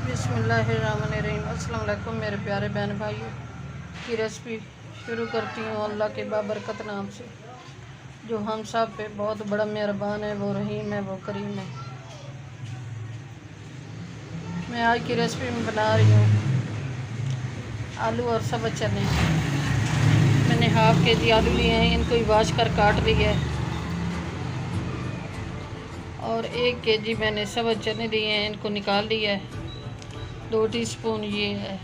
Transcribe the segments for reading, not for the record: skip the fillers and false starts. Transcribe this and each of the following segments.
बिस्मिल्लाहिर्रहमानिर्रहीम। अस्सलाम वालेकुम मेरे प्यारे बहन भाइयों की रेसिपी शुरू करती हूँ अल्लाह के बाबरकत नाम से, जो हम सब पे बहुत बड़ा मेहरबान है, वो रहीम है, वो करीम है। मैं आज की रेसिपी में बना रही हूँ आलू और सब्ज़ चने। मैंने हाफ के जी आलू लिए हैं, इनको वॉश कर काट लिया है, और 1 केजी मैंने सब्ज़ चने लिए हैं, इनको निकाल लिया है। 2 टीस्पून ये है।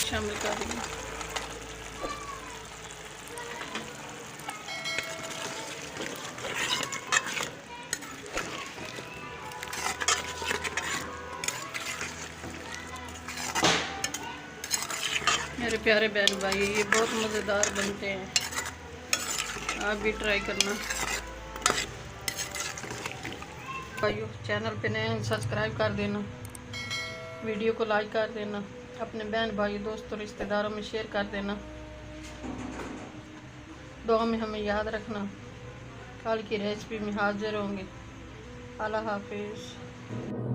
शामिल कर देंगे। मेरे प्यारे बहन भाई, ये बहुत मज़ेदार बनते हैं, आप भी ट्राई करना। भाइयों, चैनल पे नए सब्सक्राइब कर देना, वीडियो को लाइक कर देना, अपने बहन भाई दोस्तों रिश्तेदारों में शेयर कर देना। दुआ में हमें याद रखना। कल की रेसिपी में हाजिर होंगे। अल्लाह हाफिज़।